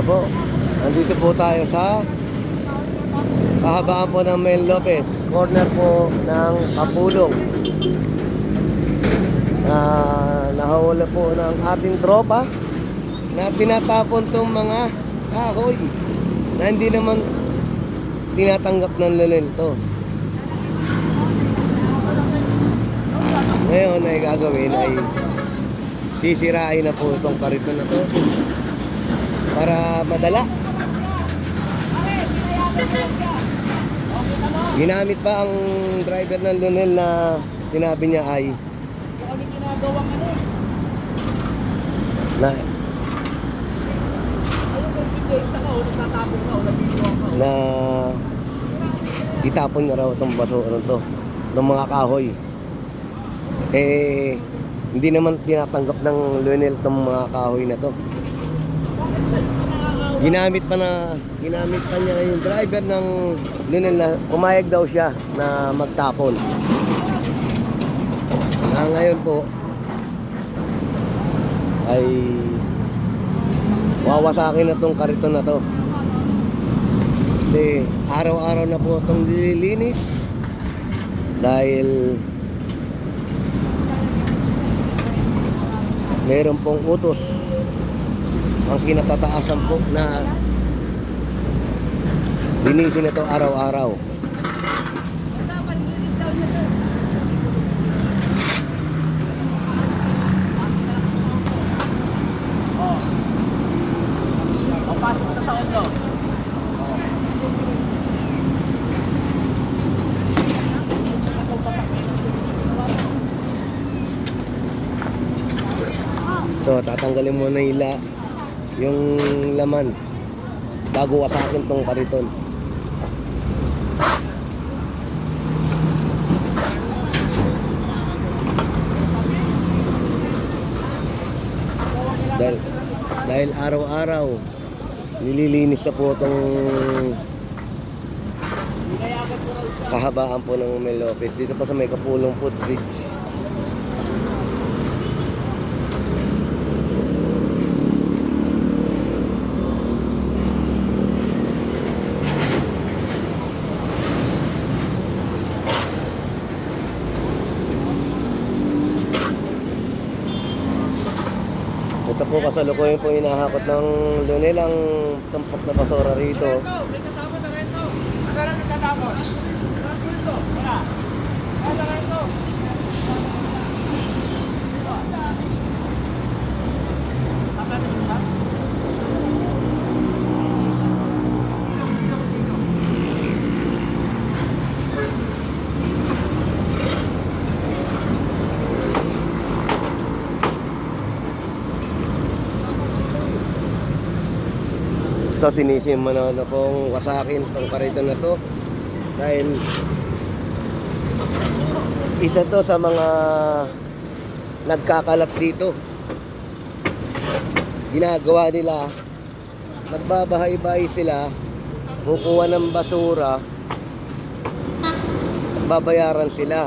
po. Nandito po tayo sa kahabaan po ng Mel Lopez, corner po ng Kapulong. Nahawala po ng ating tropa na tinatapon tong mga kahoy na hindi naman tinatanggap ng Lunel to. Ngayon ay gagawin ay sisirain na po itong kariton na to para madala. Ginamit pa ang driver ng Lunel na sinabi niya ay na itapon niya raw itong basura to ng mga kahoy. Hindi naman tinatanggap ng Lunel itong mga kahoy na to. Ginamit pa niya yung driver ng Lunel na umayag daw siya na magtapon. Ngayon po ay wawasakin na tong kariton na to. Kasi araw-araw na po itong nililinis dahil meron pong utos ang kinatataasan po na linisin ito araw-araw. So, tatanggalin mo na yung laman bago wasakin tong kariton. Dahil araw-araw nililinis na po itong kahabaan po ng Mel Lopez dito pa sa may Kapulong Footbridge. Ito po kasalukuyan po hinahakot ng Lunel ang tampok na basura rito. So sinisimula na pong wasakin itong kariton na to dahil isa to sa mga nagkakalat dito. Ginagawa nila, nagbabahay-bahay sila, kukuha ng basura, babayaran sila.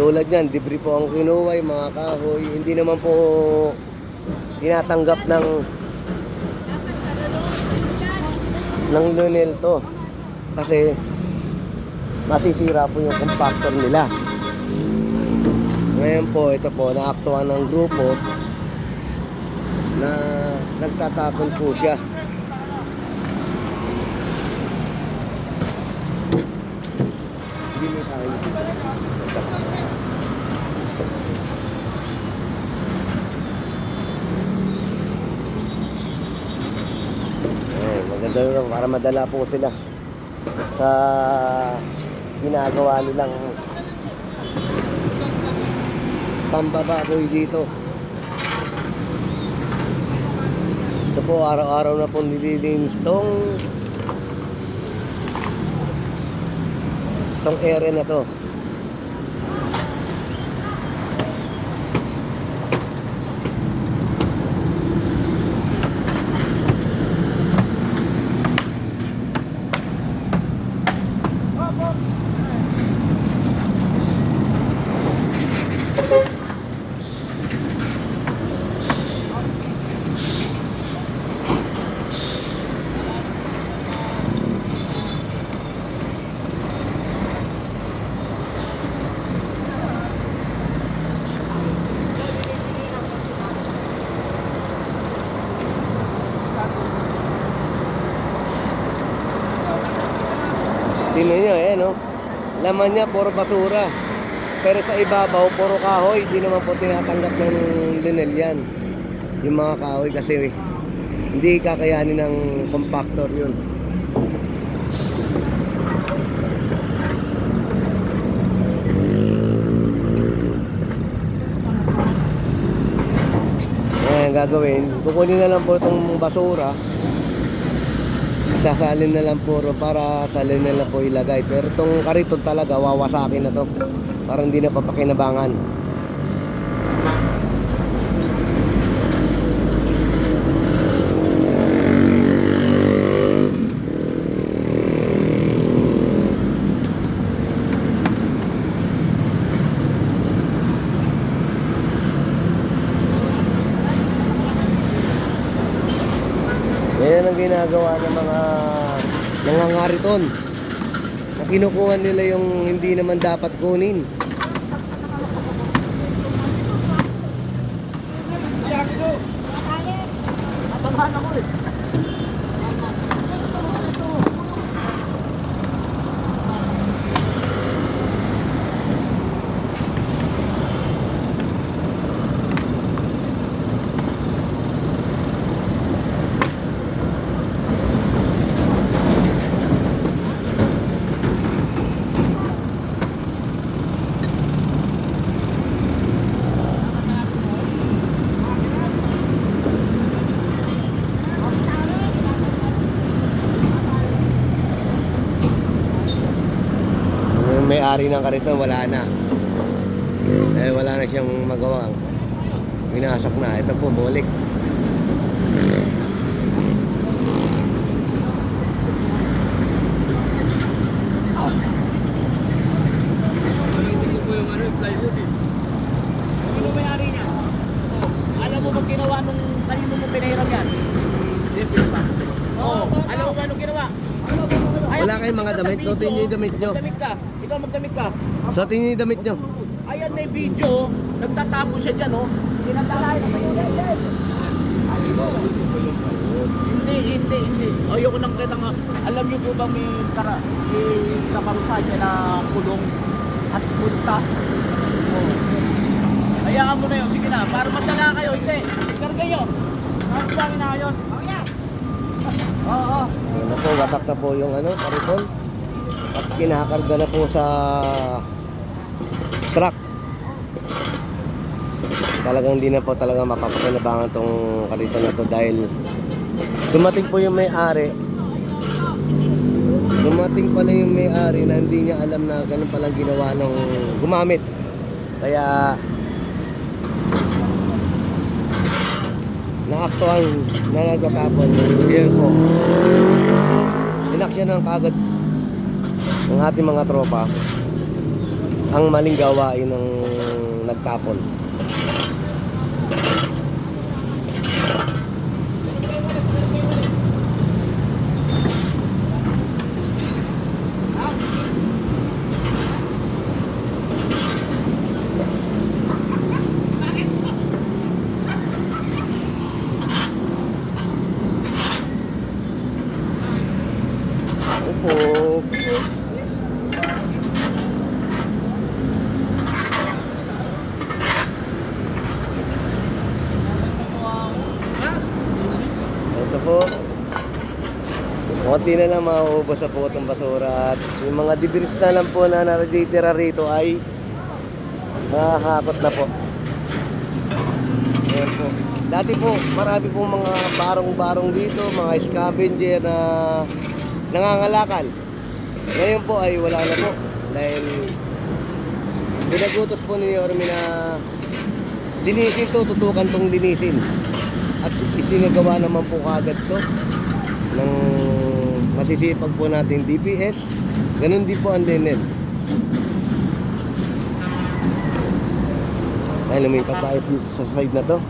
Tulad yan, debris po ang kinuha, mga kahoy, hindi naman po tinatanggap ng Lunel to kasi masisira po yung compactor nila. Ngayon po, ito po, naaktuhan ng grupo na nagtatapon po siya. Hindi mo sa akin. Maganda lang para madala po sila sa ginagawa nilang pambababoy dito. Ito po araw-araw na po nililinis tong area na to. Tingnan nyo, no? Laman niya, puro basura. Pero sa ibabaw, puro kahoy. Di naman po tinatanggap ng linel yan. Yung mga kahoy kasi hindi kakayanin ng compactor yun. Ayan, gagawin. Kukunin na lang po itong basura. Sasalin na lang puro para salin na lang po ilagay. Pero itong kariton talaga, wawasakin na to. Para hindi na papakinabangan. Yan ang ginagawa ng mga nangangariton na kinukuha nila yung hindi naman dapat kunin. May-ari ng kariton wala na. Wala na siyang magawa. Winasak na. Ito po, bulik. Sino may-ari niya? Alam mo ba ginawa nung kanino mo pinahiram yan? Alam mo ba nung ginawa? Wala kayong mga damit. Suotin niyo yung damit nyo. Magdamit ka. Ikaw magdamit ka. Suotin niyo yung damit nyo. Ayan, may video. Nagtatapo siya dyan, oh. Tinatalayan na kayo. Hindi. Ayoko nang kita nga. Alam niyo po ba may kaparusahan niya na kulong at multa? Oh. Hayaan mo na yun. Sige na. Para magdala kayo. Hindi. Ikarga nyo. Mas dami na ayos. Oo. Ano po, wasak na po yung kariton. At kinakarga na po sa truck. Talagang hindi na po talaga mapapakinabangan tong kariton na to dahil dumating po yung may-ari. Dumating pala yung may-ari na hindi niya alam na ganun palang ginawa ng gumamit. Kaya naaktuhan na nagtatapon. Yan po. Inaksyon ng kagad ng ating mga tropa ang maling gawain ng nagtapon. Opo. Ito po. Konti na lang mauubos sa po itong basura. At yung mga debris na lang po na naraditira rito ay nakakakot na po. Ayan po. Dati po, marami pong mga barong-barong dito, mga scavenger na nangangalakal. Ngayon po ay wala na po. Dahil pinagutos po ni Yorme na linisin to, tutukan tong linisin. At isinagawa naman po kagad to ng masisipag po nating DPS. Ganun din po ang linen. Ay, lumipat tayo sa side na to.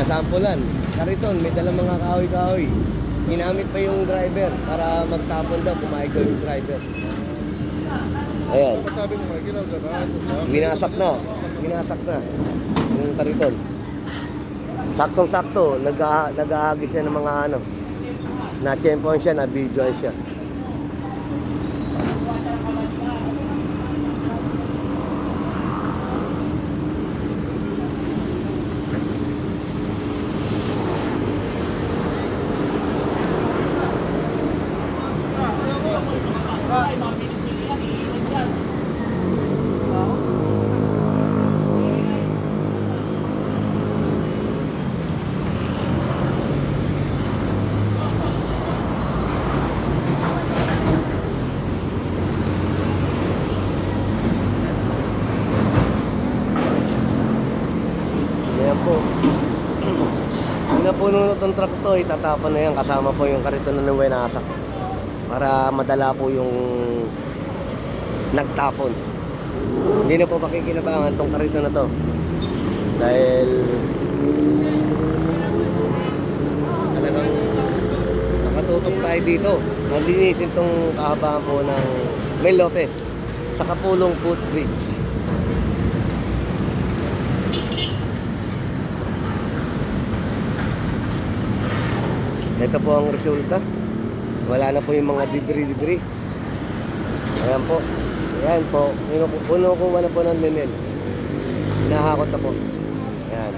Nasampulan. Kariton, may dalang mga kahoy-kahoy. Ginamit pa yung driver para magtapon daw, pumayag daw yung driver. Ayan. Sabi mo, may ginaw ganahan. Winasak na. Winasak na. Yung kariton. Saktong-sakto, nag-aagis siya ng mga ano. Na-champion siya, na-videoan siya. Ay, mabilis-bilis yan, iinit yan. Ayan po. Yung napuno itong truck to, itatapon na yan. Kasama po yung kariton na winasak. Para madala po yung nagtapon. Hindi na po makikinabangan tong kariton na to. Dahil talagang nakatutok tayo dito. Nalinisin tong kahabaan po ng Mel Lopez sa Kapulong Footbridge. Ito po ang resulta. Wala na po yung mga debris. Ayan po. Ayan po. Puno ko na po ng linel. Hinahakot na po. Ayan.